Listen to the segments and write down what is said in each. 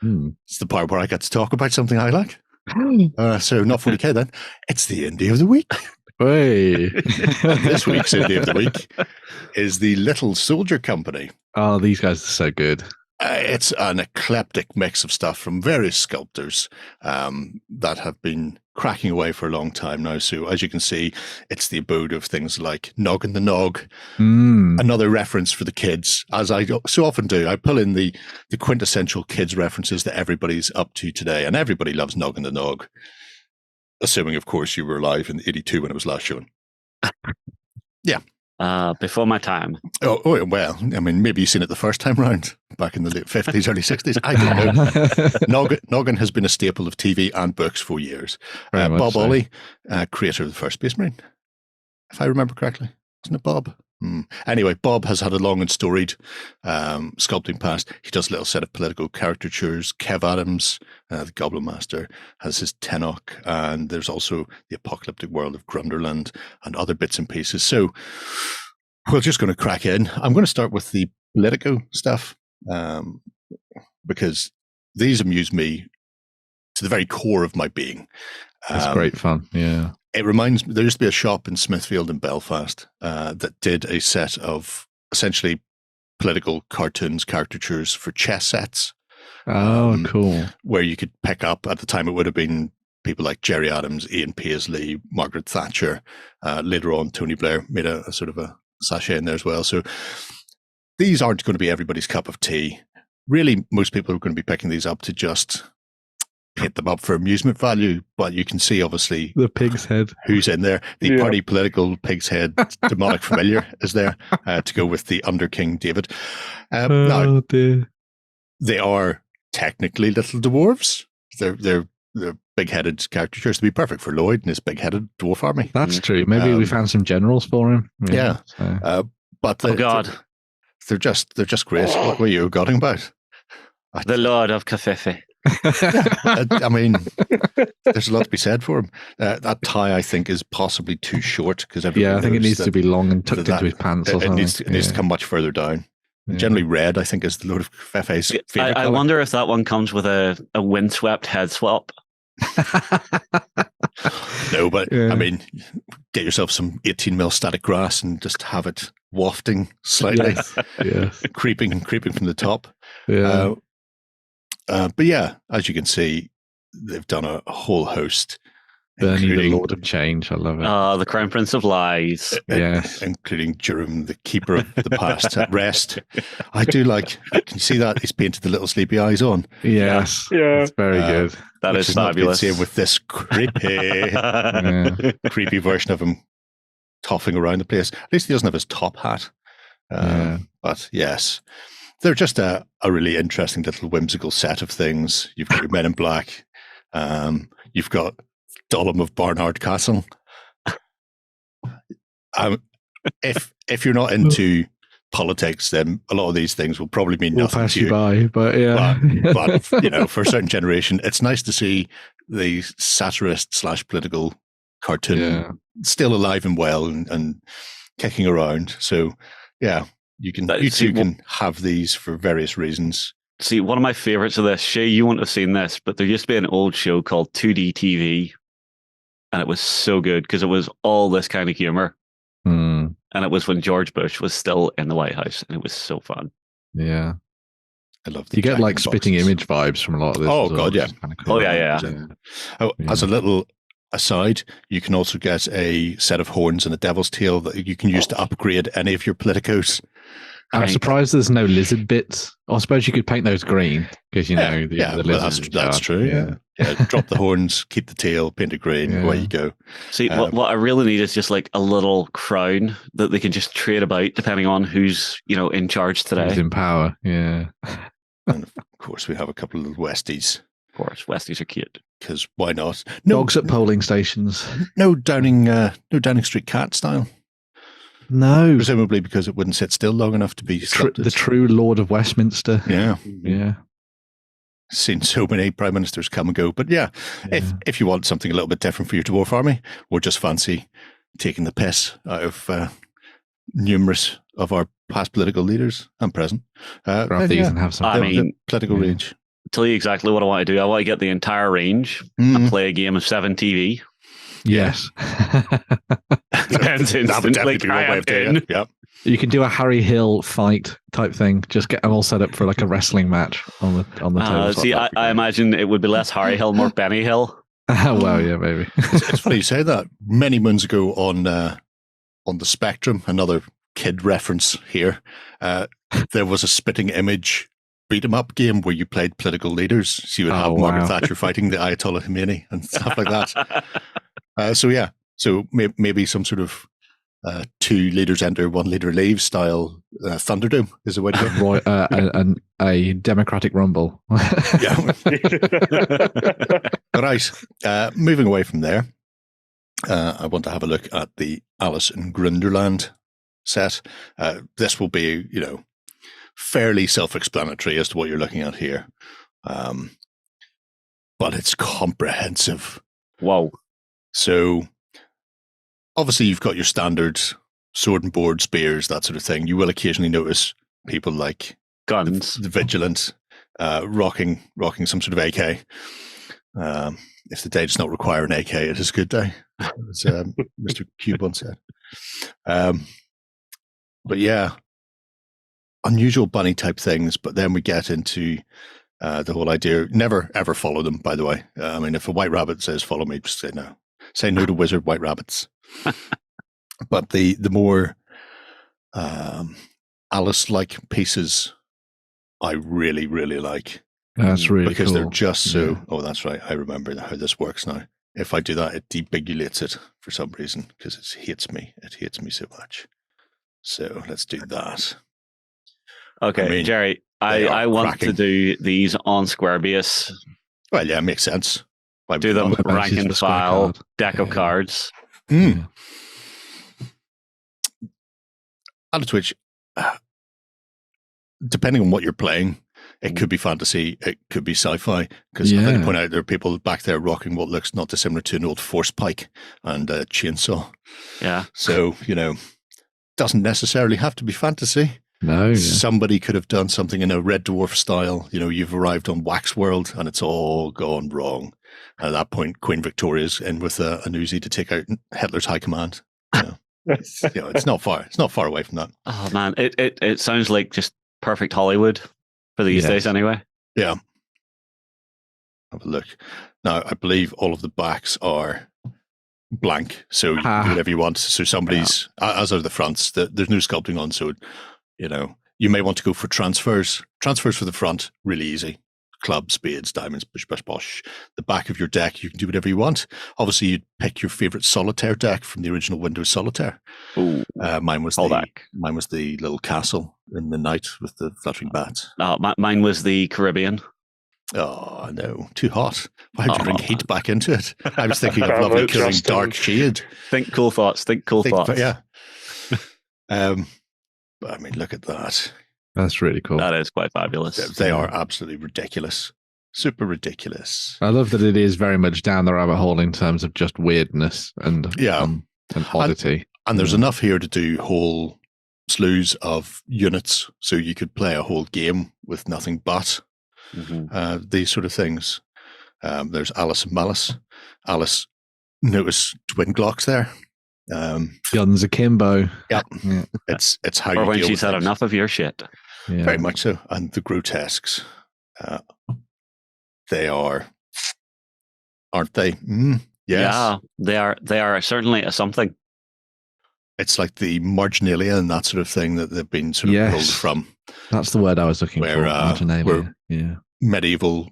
It's the part where I get to talk about something I like. So not 40k then. It's the Indie of the Week. Hey. And this week's Indie of the Week is the Little Soldier Company. Oh, these guys are so good. It's an eclectic mix of stuff from various sculptors that have been cracking away for a long time now. So as you can see, it's the abode of things like Noggin The Nog, another reference for the kids, as I so often do. I pull in the quintessential kids references that everybody's up to today, and everybody loves Noggin The Nog, assuming, of course, you were alive in 82 when it was last shown. Yeah. Before my time. Oh, well, I mean, maybe you've seen it the first time round, back in the late 50s, early 60s. I don't know. Noggin has been a staple of TV and books for years. Bob Ollie, creator of the first Space Marine, if I remember correctly. Wasn't it Bob? Anyway, Bob has had a long and storied sculpting past. He does a little set of political caricatures. Kev Adams, the Goblin Master, has his Tenok, and there's also the apocalyptic world of Wonderland and other bits and pieces. So we're just going to crack in. I'm going to start with the Politico stuff because these amuse me to the very core of my being. It's great fun, yeah. It reminds me, there used to be a shop in Smithfield in Belfast that did a set of essentially political cartoons, caricatures for chess sets. Oh, cool. Where you could pick up, at the time it would have been people like Gerry Adams, Ian Paisley, Margaret Thatcher. Later on, Tony Blair made a sort of a sachet in there as well. So these aren't going to be everybody's cup of tea. Really, most people are going to be picking these up to just hit them up for amusement value, but you can see obviously the pig's head who's in there. The party political pig's head demonic familiar is there to go with the Under King David. Now, dear. They are technically little dwarves. They're big-headed caricatures to be perfect for Lloyd and his big-headed dwarf army. That's true. Maybe we found some generals for him. Yeah. But they're just great. What were you godding about? The Lord of Covfefe. I mean, there's a lot to be said for him. That tie, I think, is possibly too short because I think it needs to be long and tucked into his pants. Or something. It needs to come much further down. Yeah. Generally, red, I think, is the Lord of Covfefe's favorite. I wonder if that one comes with a windswept head swap. No, but I mean, get yourself some 18mm static grass and just have it wafting slightly, creeping from the top. Yeah. But yeah, as you can see, they've done a whole host. Bernie, the Lord of Change. I love it. The Crown Prince of Lies. Yes. Including Jerome, the Keeper of the Past at Rest. I do like, can you see that? He's painted the little sleepy eyes on. Yes. Yeah. It's very good. That is fabulous. Same with this creepy version of him toffing around the place. At least he doesn't have his top hat. But yes. They're just a really interesting little whimsical set of things. You've got your Men in Black. You've got Dollum of Barnard Castle. If you're not into politics, then a lot of these things will probably mean nothing pass to you. By, but yeah. But for a certain generation, it's nice to see the satirist / political cartoon still alive and well and kicking around. So yeah. You can have these for various reasons. See, one of my favorites of this, Shay, you won't have seen this, but there used to be an old show called 2D TV, and it was so good because it was all this kind of humor. And it was when George Bush was still in the White House, and it was so fun. Yeah. I love you get like spitting image vibes from a lot of this. Oh, God, yeah. Kind of cool. Oh, yeah. As a little aside, you can also get a set of horns and a devil's tail that you can use to upgrade any of your politicos. I'm surprised there's no lizard bits. I suppose you could paint those green because the lizard. That's true. Yeah. Drop the horns, keep the tail, paint it green. Away you go. See, what I really need is just like a little crown that they can just trade about depending on who's in charge today. Who's in power? Yeah. And of course, we have a couple of little Westies. Of course, Westies are cute. Because why not? Dogs at polling stations. No Downing Street cat style. No. Presumably because it wouldn't sit still long enough to be the true Lord of Westminster. Yeah. Yeah. Seen so many prime ministers come and go. But if you want something a little bit different for your dwarf army, or just fancy taking the piss out of numerous of our past political leaders and present, grab these and have some political rage. tell you exactly what I want to do. I want to get the entire range and play a game of 7 TV. Yes. Depends That would definitely be one way of doing it. Yep. You can do a Harry Hill fight type thing. Just get them all set up for like a wrestling match on the table. See, I imagine it would be less Harry Hill, more Benny Hill. Well, yeah, maybe. It's funny you say that. Many moons ago on the Spectrum, another kid reference here, there was a spitting image beat 'em up game where you played political leaders. So you would have Margaret Thatcher fighting the Ayatollah Khomeini and stuff like that. So maybe some sort of 2 leaders enter, 1 leader leaves style Thunderdome is the way to go. A democratic rumble. Yeah. Right. Moving away from there, I want to have a look at the Alice in Grunderland set. This will be, fairly self-explanatory as to what you're looking at here. But it's comprehensive. Wow. So obviously you've got your standard sword and board, spears, that sort of thing. You will occasionally notice people like guns, the vigilant, rocking some sort of AK. If the day does not require an AK, it is a good day, as Mr. Cube once said. But yeah, unusual bunny type things. But then we get into the whole idea. Never ever follow them, by the way. I mean, if a white rabbit says follow me, just say no. Say no to wizard white rabbits. But the more Alice-like pieces, I really, really like. That's really because cool. They're just so. Yeah. Oh, that's right. I remember how this works now. If I do that, it debigulates it for some reason because it hates me. It hates me so much. So let's do that. Okay, I mean, Jerry, I want to do these on Squarebase. Well, yeah, it makes sense. Do them rank and file, deck of cards. Mm. And to which, depending on what you're playing, it could be fantasy, it could be sci-fi. Because I point out there are people back there rocking what looks not dissimilar to an old force pike and a chainsaw. Yeah. So, doesn't necessarily have to be fantasy. No. Yeah. Somebody could have done something in a Red Dwarf style. You've arrived on Wax World and it's all gone wrong. And at that point, Queen Victoria's in with an Uzi to take out Hitler's high command. It's not far. It's not far away from that. Oh man, it sounds like just perfect Hollywood for these days, anyway. Yeah. Have a look. Now, I believe all of the backs are blank, so you can do whatever you want. So somebody's, as are the fronts. There's no sculpting on, so you may want to go for transfers. Transfers for the front, really easy. Clubs, spades, diamonds, push, push, push. The back of your deck, you can do whatever you want. Obviously, you'd pick your favorite solitaire deck from the original Windows Solitaire. Ooh, mine was the little castle in the night with the fluttering bats. Mine was the Caribbean. Oh no, too hot. Why would you bring heat back into it? I was thinking of lovely cooling dark shade. Think cool thoughts. Think cool thoughts. Yeah. But I mean, look at that. That's really cool. That is quite fabulous. They are absolutely ridiculous. Super ridiculous. I love that it is very much down the rabbit hole in terms of just weirdness and oddity. And there's enough here to do whole slews of units, so you could play a whole game with nothing but these sort of things. There's Alice and Malice. Alice, notice twin Glocks there. Guns akimbo. Yep. Yeah. It's how or you when deal she's with had things. enough of your shit. Yeah. Very much so. And the grotesques, they are, aren't they? Yes. Yeah, they are certainly a something. It's like the marginalia and that sort of thing that they've been sort of pulled from. That's the word I was looking for. Marginalia. Where medieval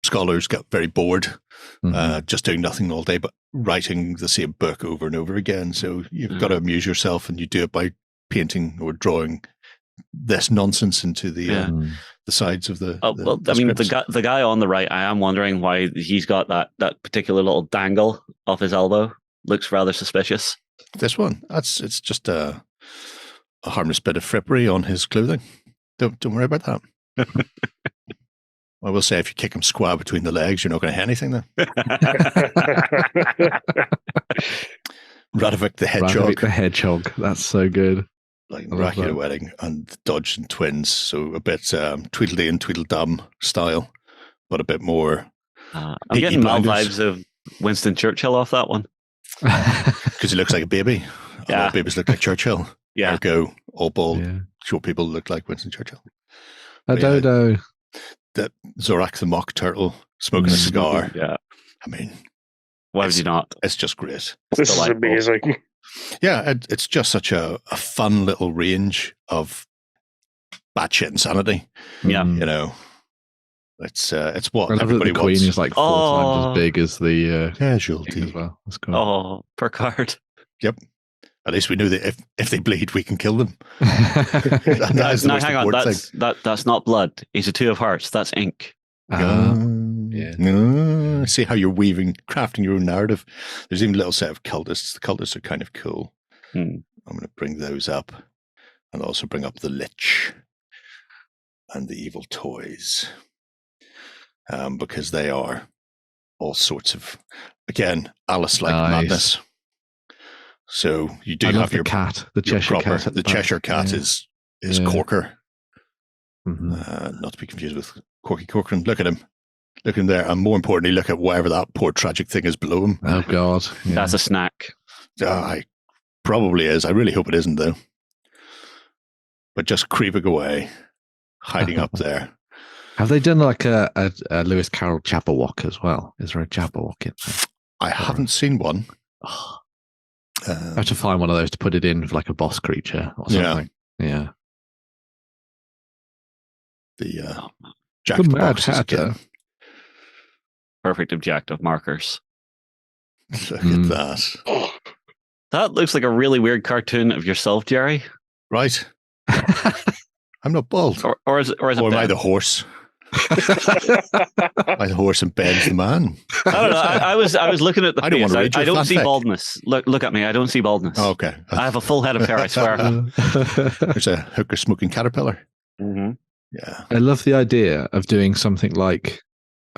scholars got very bored, just doing nothing all day, but writing the same book over and over again. So you've got to amuse yourself, and you do it by painting or drawing this nonsense into the sides of the. The guy on the right, I am wondering why he's got that particular little dangle off his elbow. Looks rather suspicious. This one, it's just a harmless bit of frippery on his clothing. Don't worry about that. I will say, if you kick him square between the legs, you're not going to hit anything then. Radovic the Hedgehog. Radovic the Hedgehog. That's so good. Like Dracula Wedding and Dodge and Twins. So a bit Tweedledee and Tweedledum style. but a bit more. I'm getting mild vibes of Winston Churchill off that one. Because he looks like a baby. Yeah. A lot of babies look like Churchill. Yeah. Ergo, all bald, short people look like Winston Churchill. A dodo. That Zorak the mock turtle smoking a cigar. Yeah. I mean, why would you not? It's just great. This is amazing. Yeah, it's just such a fun little range of batshit insanity. Yeah. You know, it's what I love everybody that the wants. Queen is like 4 times as big as the casualty as well. That's cool. Oh, per card. Yep. At least we know that if they bleed, we can kill them. No, hang on. That's not blood. He's a 2 of hearts. That's ink. See how you're crafting your own narrative. There's even a little set of cultists. The cultists are kind of cool. I'm going to bring those up and also bring up the Lich and the evil toys because they are all sorts of, again, Alice-like madness. So you do have your cat, the Cheshire cat. The Cheshire cat is Corker. Not to be confused with Corky Corcoran. Look at him. Look at him there. And more importantly, look at whatever that poor tragic thing is below him. Oh, God. Yeah. That's a snack. Probably is. I really hope it isn't, though. But just creeping away, hiding up there. Have they done like a Lewis Carroll Jabberwock as well? Is there a Jabberwock in there? I haven't seen one. I have to find one of those to put it in for like a boss creature or something. Yeah. The Jack the Boxes again. Perfect objective markers. Look at that. That looks like a really weird cartoon of yourself, Jerry. Right. I'm not bald. Or is it am I the horse? Am I the horse and Ben's the man? I don't know. I was looking at the face. I don't want to read your I don't see fanfic. Baldness. Look at me. I don't see baldness. Oh, okay. I have a full head of hair, I swear. There's a hooker smoking caterpillar. Yeah. I love the idea of doing something like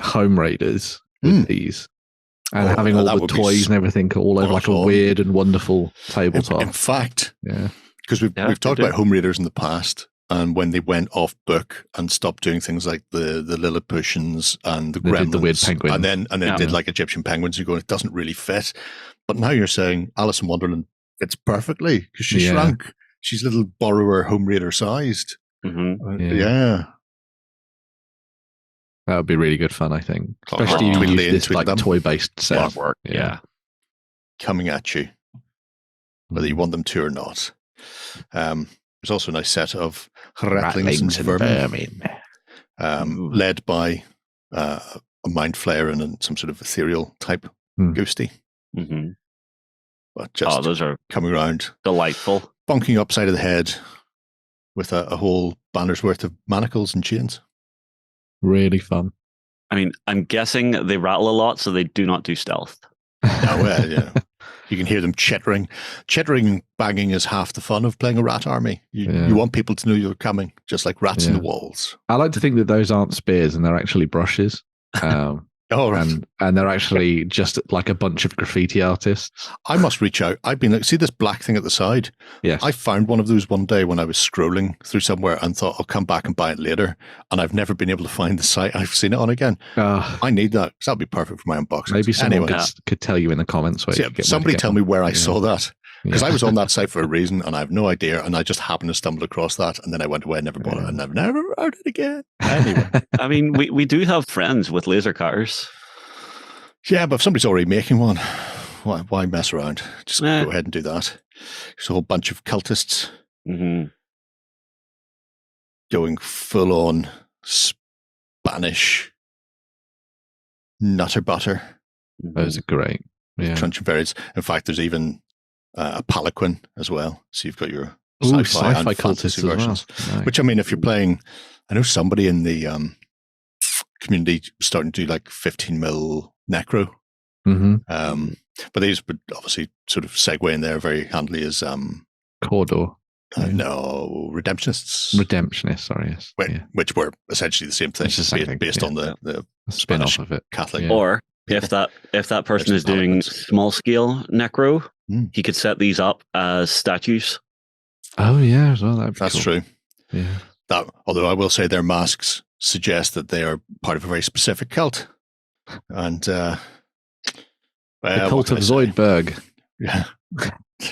Home Raiders with these and having all the toys and everything all over like a weird and wonderful tabletop. In fact, because we've talked about Home Raiders in the past, and when they went off book and stopped doing things like the Lilliputians and the Gremlins, the weird penguins, and then did like Egyptian penguins, you go, it doesn't really fit. But now you're saying Alice in Wonderland fits perfectly because she shrunk. She's little borrower Home Raider sized. That would be really good fun, I think. Especially if you use this like toy-based set. Artwork, coming at you, whether you want them to or not. There's also a nice set of rattlings and vermin. Led by a mind flayer and some sort of ethereal type ghosty. But just those are coming around, delightful, bonking upside of the head with a whole banner's worth of manacles and chains. Really fun. I mean, I'm guessing they rattle a lot, so they do not do stealth. You can hear them chittering. Chittering and banging is half the fun of playing a rat army. You want people to know you're coming, just like rats in the walls. I like to think that those aren't spears and they're actually brushes. And they're actually just like a bunch of graffiti artists. I must reach out. I've been see this black thing at the side? Yes. I found one of those one day when I was scrolling through somewhere and thought I'll come back and buy it later. And I've never been able to find the site I've seen it on again. I need that because that'd be perfect for my unboxing. Maybe someone could tell you in the comments. Where somebody tell me where I saw that. Because I was on that site for a reason and I have no idea. And I just happened to stumble across that. And then I went away and never bought it. And I've never heard it again. Anyway. I mean, we do have friends with laser cutters. Yeah, but if somebody's already making one, why mess around? Just go ahead and do that. There's a whole bunch of cultists going full on Spanish nutter butter. Those are great. Yeah. Truncheon variants. In fact, there's even a palanquin as well. So you've got your sci-fi and cultists versions. Well. Nice. Which, I mean, if you're playing, I know somebody in the community starting to do like 15 mil necro. But these would obviously sort of segue in there very handily as Cawdor. No, Redemptionists. Sorry, yes. Which were essentially the same thing, based on the spin-off of it. Catholic. Yeah. Or if that person is doing small scale necro, he could set these up as statues. Oh yeah, as well. That's true. Yeah. Although I will say their masks suggest that they are part of a very specific cult. And the cult of Zoidberg. Yeah.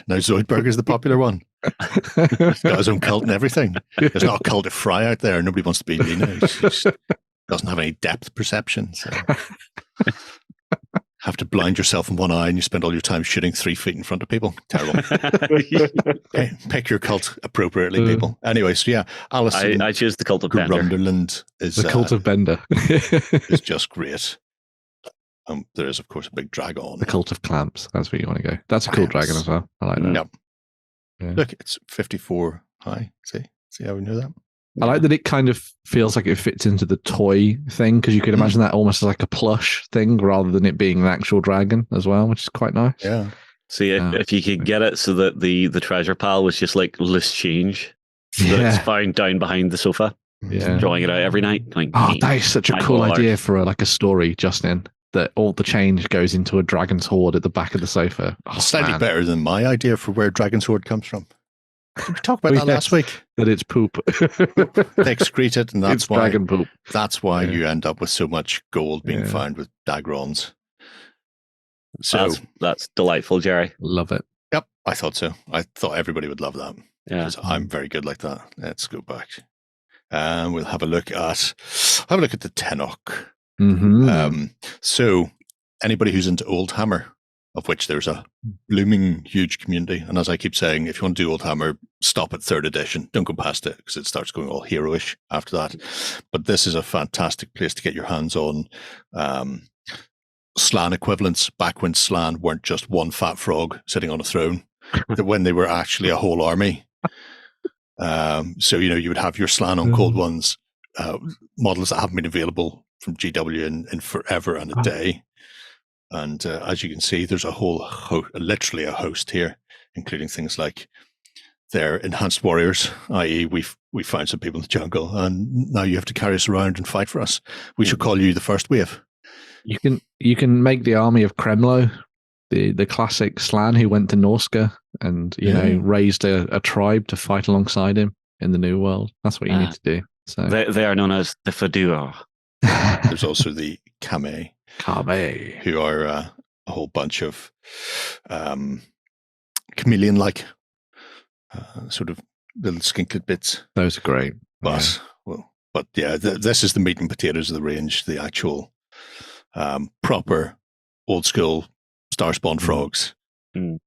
Now Zoidberg is the popular one. He's got his own cult and everything. There's not a cult of Fry out there. Nobody wants to be Lena. She doesn't have any depth perception. So. Have to blind yourself in one eye and you spend all your time shooting 3 feet in front of people. Terrible. Okay, pick your cult appropriately, people. Anyway, so yeah, Alison. I choose the cult of Bender. Wonderland is the cult of Bender. is just great. There is, of course, a big dragon. The cult of clamps. That's where you want to go. That's a cool dragon as well. I like that. Yep. Yeah. Look, it's 54 high. See how we know that? I like that it kind of feels like it fits into the toy thing, because you could imagine that almost as like a plush thing rather than it being an actual dragon as well, which is quite nice. Yeah. See, if you could get it so that the treasure pile was just like loose change, so that it's found down behind the sofa, drawing it out every night. Going, that is such a cool idea for a story, Justin. That all the change goes into a dragon's hoard at the back of the sofa. Slightly better than my idea for where dragon's hoard comes from. Did we talk about that last week? That it's poop. They excrete it, and that's it's dragon poop. That's why you end up with so much gold being found with dagrons. So that's delightful, Jerry. Love it. Yep, I thought so. I thought everybody would love that. Yeah, because I'm very good like that. Let's go back, and we'll have a look at the Tenok. Mm-hmm. So anybody who's into Oldhammer, of which there's a blooming huge community, and as I keep saying, if you want to do Oldhammer, stop at 3rd edition. Don't go past it, because it starts going all heroish after that. But this is a fantastic place to get your hands on Slan equivalents, back when Slan weren't just one fat frog sitting on a throne, that when they were actually a whole army. So you would have your Slan on Cold Ones, models that haven't been available from GW in forever and a day. And as you can see, there's a whole literally a host here, including things like their enhanced warriors, i.e. we found some people in the jungle, and now you have to carry us around and fight for us. We should call you the first wave. You can make the army of Kremlo, the classic Slan who went to Norska and raised a tribe to fight alongside him in the New World. That's what you need to do. So they are known as the Fadua. There's also the Kame, who are a whole bunch of chameleon-like sort of little skinklet bits. Those are great. But this is the meat and potatoes of the range, the actual proper old-school star-spawn frogs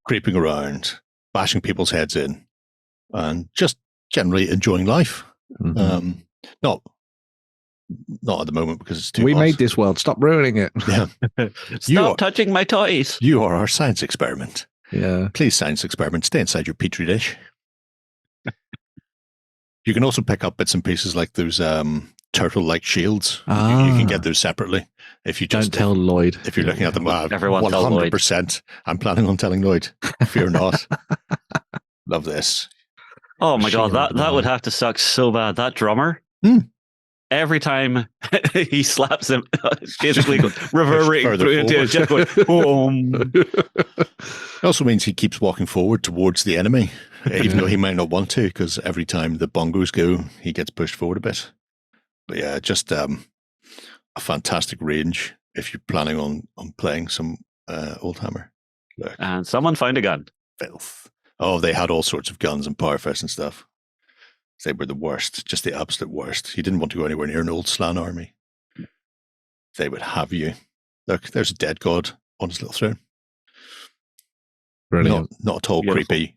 creeping around, bashing people's heads in, and just generally enjoying life. Not at the moment, because it's too hot. Made this world. Stop ruining it. Yeah. Stop touching my toys. You are our science experiment. Yeah. Please, science experiment, stay inside your petri dish. You can also pick up bits and pieces like those turtle-like shields. You can get those separately. If you just don't tell Lloyd. If you're looking at them, everyone 100%. I'm planning on telling Lloyd. Fear not. Love this. Oh my God, that would have to suck so bad. That drummer. Every time he slaps him, basically reverberating through into his chest, going, boom. It also means he keeps walking forward towards the enemy, even though he might not want to, because every time the bongos go, he gets pushed forward a bit. But yeah, just a fantastic range if you're planning on playing some Oldhammer. Look. And someone found a gun. Filth. Oh, they had all sorts of guns and powerfest and stuff. They were the worst, just the absolute worst. You didn't want to go anywhere near an old Slan army. They would have you. Look, there's a dead god on his little throne. Brilliant. Not at all creepy,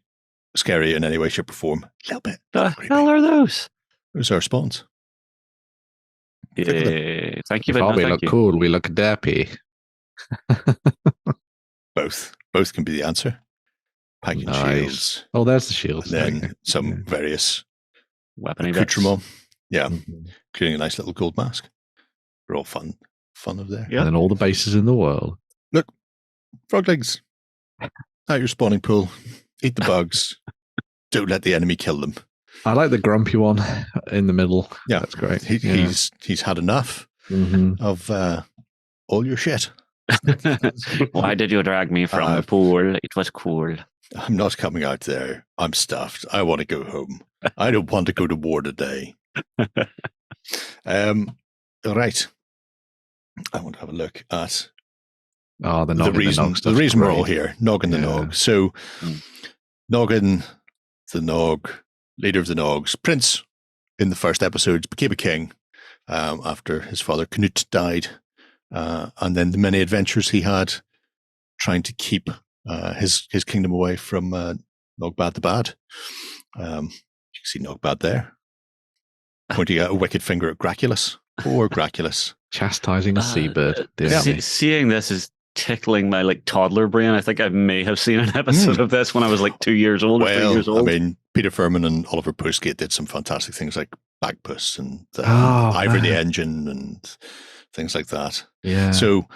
scary in any way, shape, or form. A little bit. The hell are those? Those are spawns. Yeah, thank you. We look cool. We look derpy. Both can be the answer. Packing shields. Oh, there's the shields. And then some various weapon accoutrement. Yeah, including a nice little gold mask. They're all fun of there. Yeah. And then all the bases in the world. Look, frog legs. Out your spawning pool. Eat the bugs. Don't let the enemy kill them. I like the grumpy one in the middle. Yeah, that's great. He's had enough of all your shit. Why did you drag me from the pool? It was cool. I'm not coming out there. I'm stuffed. I want to go home. I don't want to go to war today. Right. I want to have a look at the reason we're all here. Noggin the Nog. So, Noggin the Nog, leader of the Nogs, prince in the first episodes, became a king after his father Canute died, and then the many adventures he had trying to keep his kingdom away from Nogbad the Bad. You can see Nogbad there, pointing out a wicked finger at Graculus. Poor Graculus. Chastising a seabird. Seeing this is tickling my toddler brain. I think I may have seen an episode of this when I was 2 years old or 3 years old. I mean, Peter Furman and Oliver Postgate did some fantastic things like Bagpuss and Ivor the Engine and things like that. Yeah. So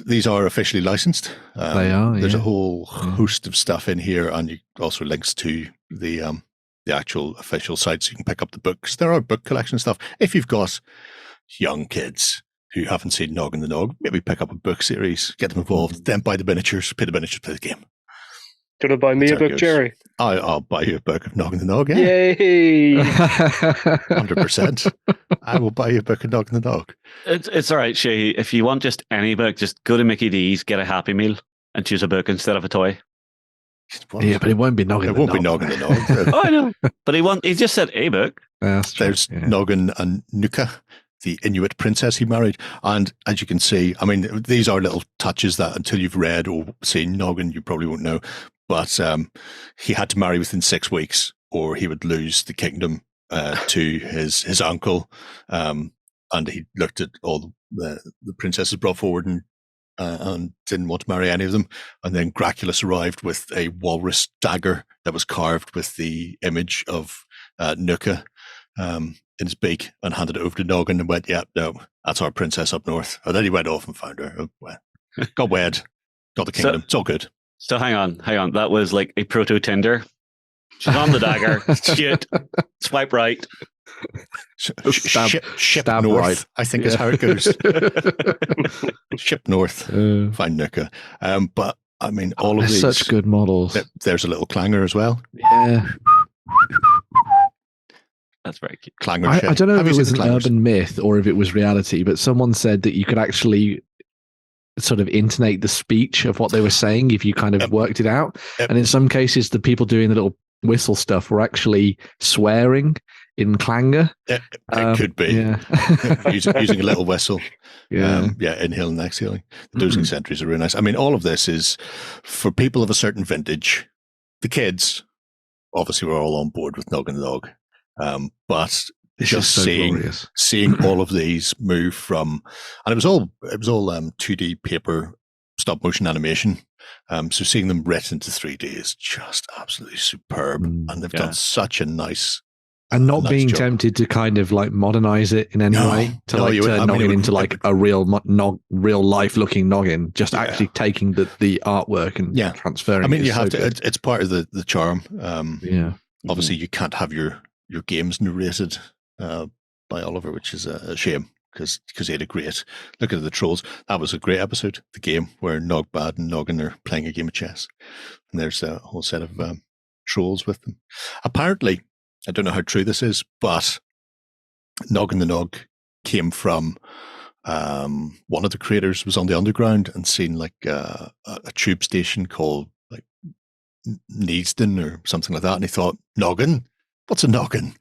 these are officially licensed. They are. There's a whole host of stuff in here, and also links to the actual official site, so you can pick up the books. There are book collection stuff. If you've got young kids who haven't seen Noggin the Nog, maybe pick up a book series, get them involved, then buy the miniatures, pay the miniatures, play the game. Gonna buy me a book, Jerry? I'll buy you a book of Noggin the Nog, yeah. Yay! 100%. I will buy you a book of Noggin the Nog. It's all right, Shay. If you want just any book, just go to Mickey D's, get a Happy Meal, and choose a book instead of a toy. Yeah, but it won't be Noggin the Nog. It won't be Noggin the Nog. Oh, I know. But he just said a book. There's Noggin and Nuka, the Inuit princess he married. And as you can see, I mean, these are little touches that until you've read or seen Noggin, you probably won't know. But he had to marry within 6 weeks or he would lose the kingdom to his uncle. And he looked at all the princesses brought forward and didn't want to marry any of them. And then Graculus arrived with a walrus dagger that was carved with the image of Nuka in his beak and handed it over to Noggin and went, yeah, no, that's our princess up north. And then he went off and found her. Got wed, got the kingdom. It's all good. So hang on. That was like a proto-Tinder. She's on the dagger. Shit. Swipe right. Ship north, right. I think is how it goes. Ship north, find Nuka. But I mean, all of these such good models. There's a little clanger as well. Yeah, that's very cute. Clanger. I don't know if it was an urban myth or if it was reality, but someone said that you could actually sort of intonate the speech of what they were saying if you kind of worked it out. And in some cases, the people doing the little whistle stuff were actually swearing in clanger. It could be. Yeah. using a little whistle. Yeah. Inhaling and exhaling. The dozing sentries are really nice. I mean, all of this is for people of a certain vintage. The kids, obviously, were all on board with Noggin the Nog. But just seeing all of these move from, and it was all 2D paper stop motion animation. So seeing them writ into 3D is just absolutely superb, and they've done such a nice. And not being tempted to kind of modernize it in any way to turn Noggin into a real life looking Noggin, just actually taking the artwork and transferring. I mean, it you have to. It's part of the charm. Obviously, you can't have your games narrated by Oliver, which is a shame because he had a great look at the trolls. That was a great episode, the game where Nogbad and Noggin are playing a game of chess, and there's a whole set of trolls with them. Apparently, I don't know how true this is, but Noggin the Nog came from one of the creators was on the underground and seen a tube station called Neasden or something like that, and he thought, Noggin? What's a noggin?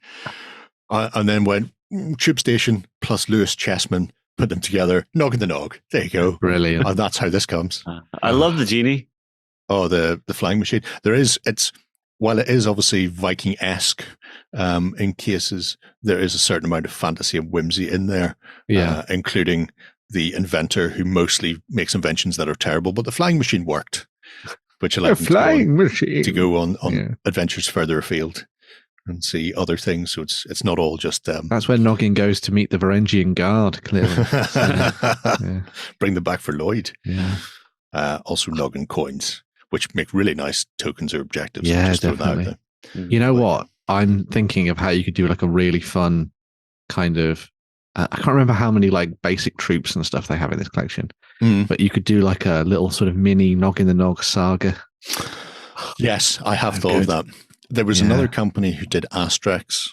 And then went tube station plus Lewis Chessman, put them together. Noggin the Nog. There you go. Brilliant. And that's how this comes. I love the genie. Oh, the flying machine. While it is obviously Viking-esque in cases, there is a certain amount of fantasy and whimsy in there, including the inventor who mostly makes inventions that are terrible, but the flying machine worked, which allowed him to go on adventures further afield and see other things. So it's not all just that's when Noggin goes to meet the Varangian Guard, clearly. Bring them back for Lloyd. Also Noggin coins, which make really nice tokens or objectives. Definitely. You know what, I'm thinking of how you could do a really fun kind of I can't remember how many basic troops and stuff they have in this collection, but you could do a little sort of mini Noggin the Nog saga. Yes, I have thought of that. There was another company who did Asterix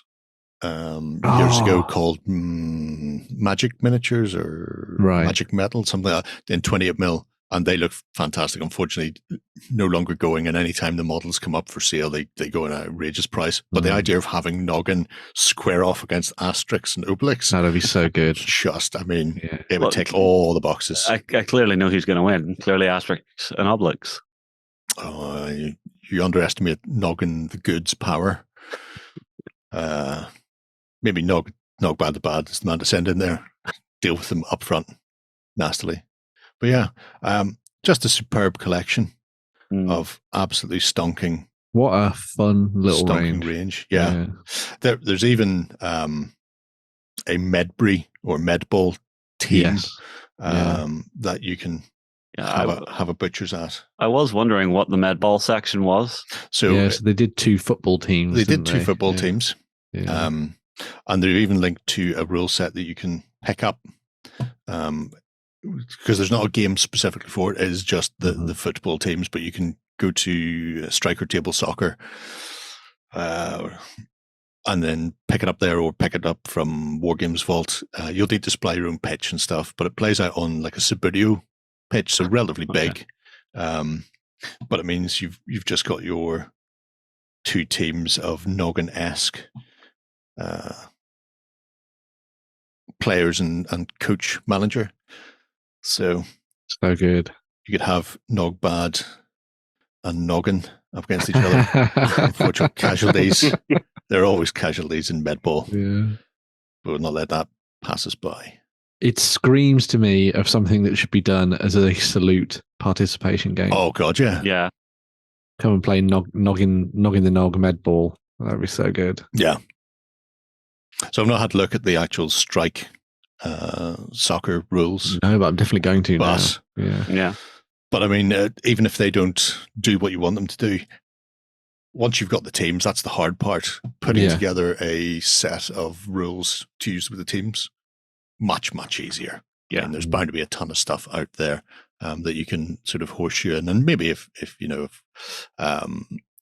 years ago called Magic Miniatures or Magic Metal, something like that, in 28mm. And they look fantastic. Unfortunately, no longer going. And anytime the models come up for sale, they go at an outrageous price. But the idea of having Noggin square off against Asterix and Obelix. That'd be so good. It would tick all the boxes. I clearly know who's going to win. Clearly Asterix and Obelix. Oh, you underestimate Noggin the Good's power. Maybe Nog Bad the Bad is the man to send in there. Deal with them up front nastily. But yeah, just a superb collection of absolutely stonking. What a fun little range. Yeah. There's even a Medbury or Medball team that you can have a butcher's at. I was wondering what the Medball section was. So they did 2 football teams. They did 2 football teams. Yeah. And they're even linked to a rule set that you can pick up. Because there's not a game specifically for it. It is just the football teams, but you can go to Striker Table Soccer and then pick it up there or pick it up from Wargames Vault. You'll need to supply your own pitch and stuff, but it plays out on like a Subudio pitch, so relatively big. But it means you've just got your 2 teams of Noggin-esque players and coach manager. So good. You could have Nogbad and Noggin up against each other. Unfortunate casualties. There are always casualties in Medball. Yeah. But we'll not let that pass us by. It screams to me of something that should be done as a salute participation game. Oh, God, yeah. Yeah. Come and play Noggin the Nog Medball. That'd be so good. Yeah. So I've not had to look at the actual strike soccer rules. No, but I'm definitely going to now. Yeah. But I mean, even if they don't do what you want them to do, once you've got the teams, that's the hard part. Putting together a set of rules to use with the teams, much, much easier. Yeah. And there's bound to be a ton of stuff out there that you can sort of horseshoe in. And maybe if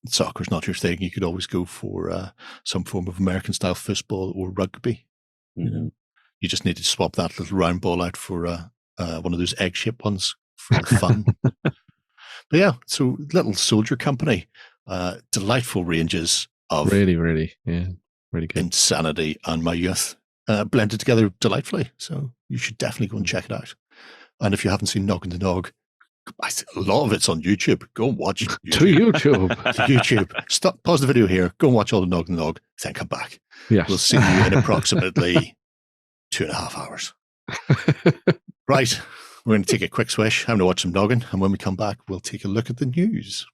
soccer's not your thing, you could always go for some form of American style football or rugby. You know, you just need to swap that little round ball out for one of those egg-shaped ones for fun. But yeah, so little soldier company, delightful ranges of really good insanity and my youth blended together delightfully. So you should definitely go and check it out. And if you haven't seen Noggin The Nog, a lot of it's on YouTube. Go and watch YouTube. Stop, pause the video here. Go and watch all the Noggin The Nog. Then come back. Yes. We'll see you in approximately 2.5 hours. Right. We're going to take a quick swish. I'm going to watch some Noggin. And when we come back, we'll take a look at the news.